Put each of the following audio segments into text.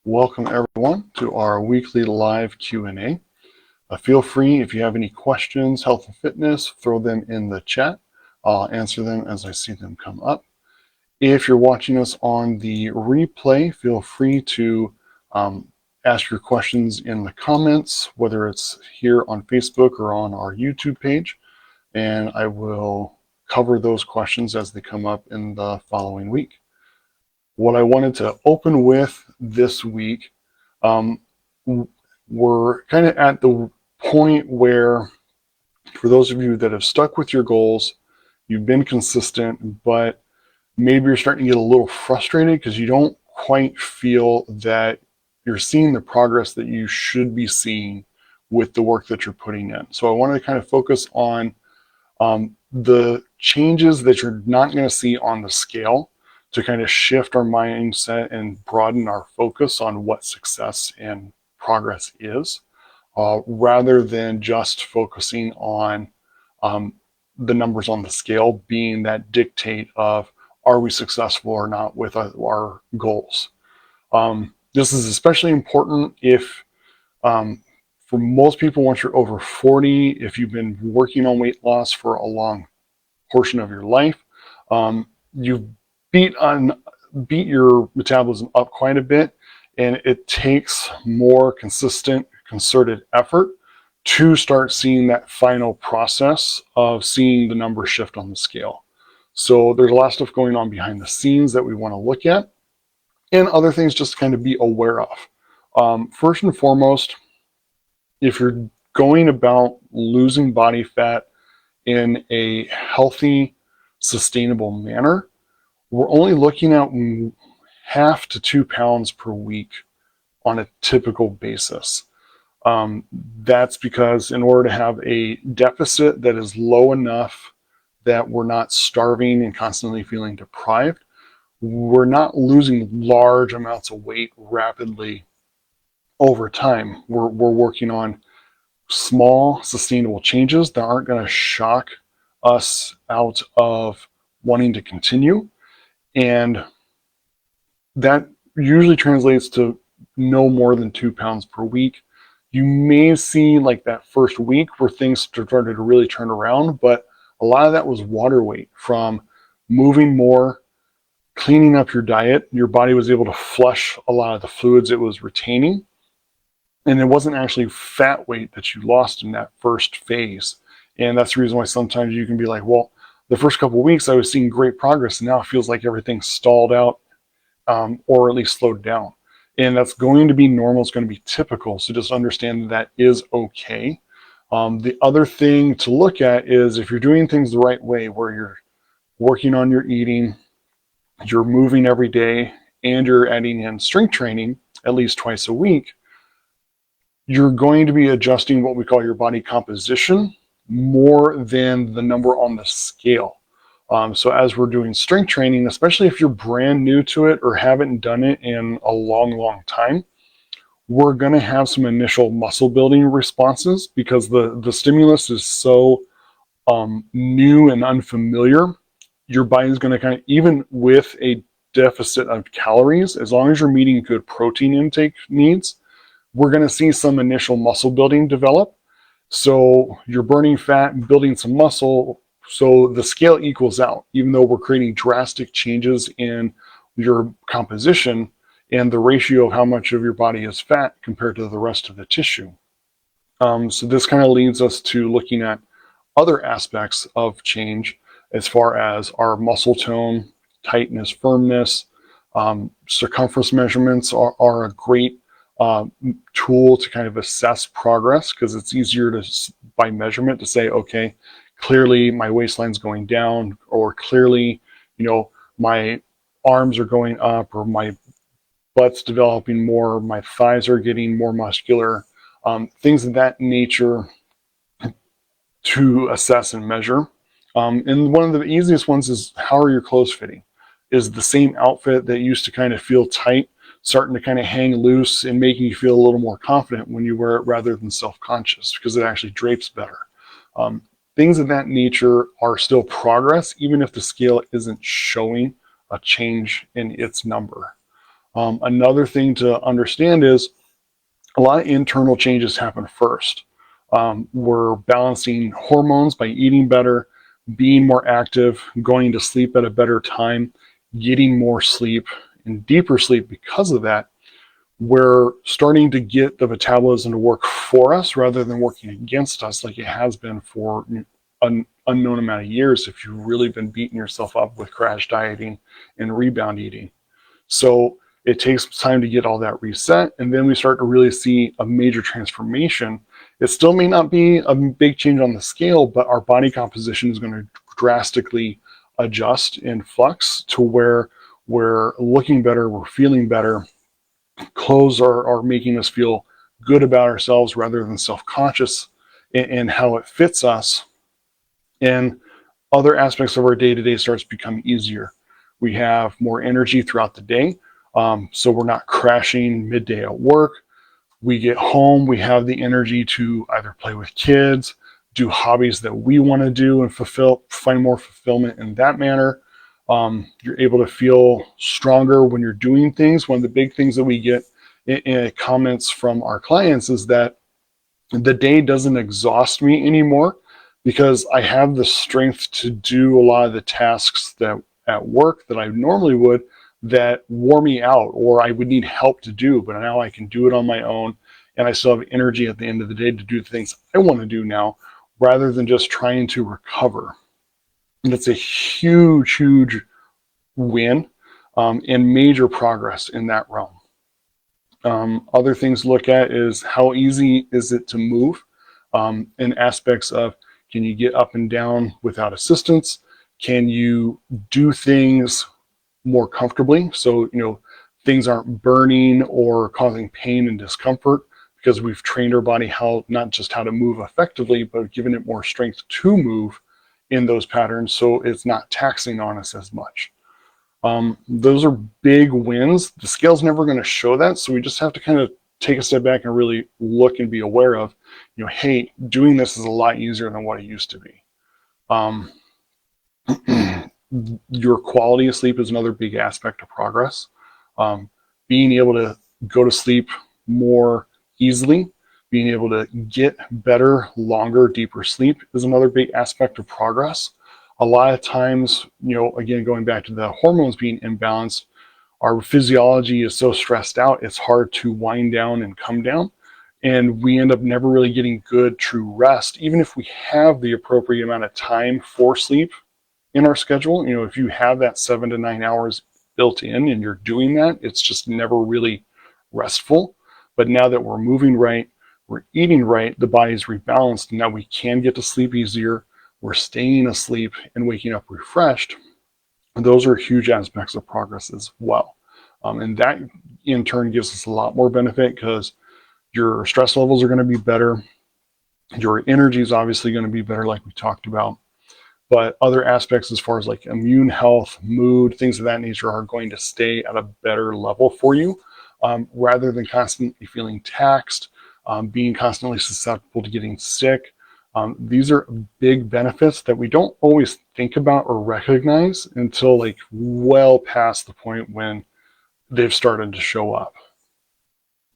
Welcome everyone to our weekly live Q&A. Feel free, if you have any questions, health and fitness, throw them in the chat. I'll answer them as I see them come up. If you're watching us on the replay, feel free to ask your questions in the comments, whether it's here on Facebook or on our YouTube page, and I will cover those questions as they come up in the following week. What I wanted to open with this week, we're kind of at the point where, for those of you that have stuck with your goals, you've been consistent, but maybe you're starting to get a little frustrated because you don't quite feel that you're seeing the progress that you should be seeing with the work that you're putting in. So I wanted to kind of focus on the changes that you're not going to see on the scale, to kind of shift our mindset and broaden our focus on what success and progress is, rather than just focusing on the numbers on the scale being that dictate of are we successful or not with our goals. This is especially important if, for most people, once you're over 40, if you've been working on weight loss for a long portion of your life, you've beat your metabolism up quite a bit, and it takes more consistent, concerted effort to start seeing that final process of seeing the numbers shift on the scale. So there's a lot of stuff going on behind the scenes that we want to look at, and other things just to kind of be aware of. First and foremost, if you're going about losing body fat in a healthy, sustainable manner, we're only looking at 1/2 to 2 pounds per week on a typical basis. That's because in order to have a deficit that is low enough that we're not starving and constantly feeling deprived, we're not losing large amounts of weight rapidly over time. We're working on small, sustainable changes that aren't going to shock us out of wanting to continue. And that usually translates to no more than 2 pounds per week. You may see like that first week where things started to really turn around, but a lot of that was water weight from moving more, cleaning up your diet. Your body was able to flush a lot of the fluids it was retaining. And it wasn't actually fat weight that you lost in that first phase. And that's the reason why sometimes you can be like, well, the first couple of weeks I was seeing great progress, and now it feels like everything's stalled out, or at least slowed down. And that's going to be normal. It's going to be typical. So just understand that is okay. The other thing to look at is if you're doing things the right way, where you're working on your eating, you're moving every day, and you're adding in strength training at least twice a week, you're going to be adjusting what we call your body composition more than the number on the scale. So as we're doing strength training, especially if you're brand new to it or haven't done it in a long time, we're going to have some initial muscle building responses because the stimulus is so new and unfamiliar. Your body's going to kind of, even with a deficit of calories, as long as you're meeting good protein intake needs, we're going to see some initial muscle building develop. So you're burning fat and building some muscle, so the scale equals out, even though we're creating drastic changes in your composition and the ratio of how much of your body is fat compared to the rest of the tissue. So this kind of leads us to looking at other aspects of change as far as our muscle tone, tightness, firmness. Circumference measurements are a great tool to kind of assess progress, because it's easier to, by measurement, to say, okay, clearly my waistline's going down, or clearly, my arms are going up, or my butt's developing more, my thighs are getting more muscular, things of that nature to assess and measure. And one of the easiest ones is, how are your clothes fitting? Is the same outfit that used to kind of feel tight starting to kind of hang loose and making you feel a little more confident when you wear it rather than self-conscious, because it actually drapes better? Things of that nature are still progress, even if the scale isn't showing a change in its number. Another thing to understand is a lot of internal changes happen first. We're balancing hormones by eating better, being more active, going to sleep at a better time, getting more sleep and deeper sleep because of that. We're starting to get the metabolism to work for us rather than working against us like it has been for an unknown amount of years if you've really been beating yourself up with crash dieting and rebound eating. So it takes time to get all that reset, and then we start to really see a major transformation. It still may not be a big change on the scale, but our body composition is going to drastically adjust and flux to where we're looking better, we're feeling better. Clothes are making us feel good about ourselves rather than self-conscious in how it fits us. And other aspects of our day-to-day starts to become easier. We have more energy throughout the day, so we're not crashing midday at work. We get home, we have the energy to either play with kids, do hobbies that we want to do and find more fulfillment in that manner. You're able to feel stronger when you're doing things. One of the big things that we get in comments from our clients is that the day doesn't exhaust me anymore because I have the strength to do a lot of the tasks that at work that I normally would that wore me out or I would need help to do, but now I can do it on my own and I still have energy at the end of the day to do the things I want to do now rather than just trying to recover. And it's a huge, huge win and major progress in that realm. Other things to look at is how easy is it to move in aspects of can you get up and down without assistance? Can you do things more comfortably? So, things aren't burning or causing pain and discomfort because we've trained our body not just how to move effectively, but given it more strength to move in those patterns so it's not taxing on us as much. Those are big wins. The scale's never going to show that, so we just have to kind of take a step back and really look and be aware of, hey, doing this is a lot easier than what it used to be. Your quality of sleep is another big aspect of progress. Being able to go to sleep more easily, being able to get better, longer, deeper sleep is another big aspect of progress. A lot of times, again, going back to the hormones being imbalanced, our physiology is so stressed out, it's hard to wind down and come down. And we end up never really getting good, true rest, even if we have the appropriate amount of time for sleep in our schedule. If you have that 7 to 9 hours built in and you're doing that, it's just never really restful. But now that we're moving right, we're eating right, the body's rebalanced, and now we can get to sleep easier. We're staying asleep and waking up refreshed. And those are huge aspects of progress as well. And that in turn gives us a lot more benefit because your stress levels are going to be better. Your energy is obviously going to be better, like we talked about. But other aspects as far as like immune health, mood, things of that nature are going to stay at a better level for you rather than constantly feeling taxed, being constantly susceptible to getting sick. These are big benefits that we don't always think about or recognize until like well past the point when they've started to show up.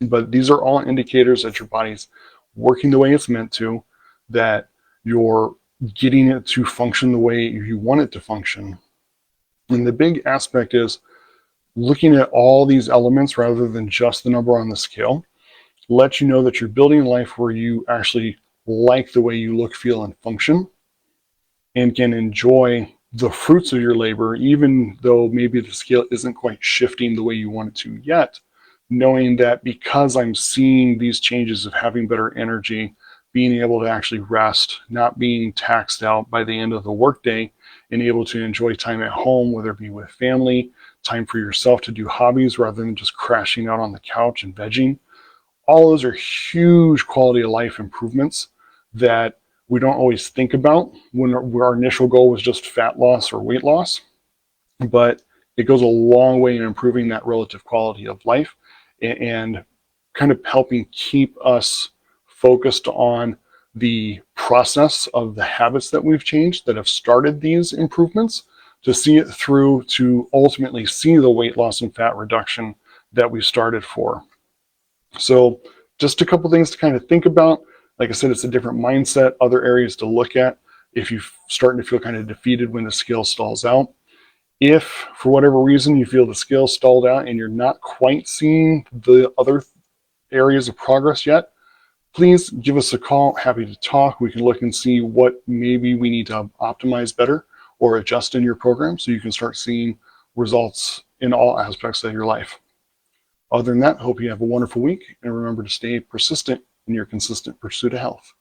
But these are all indicators that your body's working the way it's meant to, that you're getting it to function the way you want it to function. And the big aspect is looking at all these elements rather than just the number on the scale, let you know that you're building a life where you actually like the way you look, feel, and function, and can enjoy the fruits of your labor, even though maybe the scale isn't quite shifting the way you want it to yet, knowing that because I'm seeing these changes of having better energy, being able to actually rest, not being taxed out by the end of the workday, and able to enjoy time at home, whether it be with family, time for yourself to do hobbies rather than just crashing out on the couch and vegging. All those are huge quality of life improvements that we don't always think about when our initial goal was just fat loss or weight loss. But it goes a long way in improving that relative quality of life and kind of helping keep us focused on the process of the habits that we've changed that have started these improvements, to see it through to ultimately see the weight loss and fat reduction that we started for. So just a couple things to kind of think about. Like I said, it's a different mindset, other areas to look at if you're starting to feel kind of defeated when the scale stalls out. If for whatever reason you feel the scale stalled out and you're not quite seeing the other areas of progress yet, please give us a call. Happy to talk. We can look and see what maybe we need to optimize better or adjust in your program so you can start seeing results in all aspects of your life. Other than that, hope you have a wonderful week, and remember to stay persistent in your consistent pursuit of health.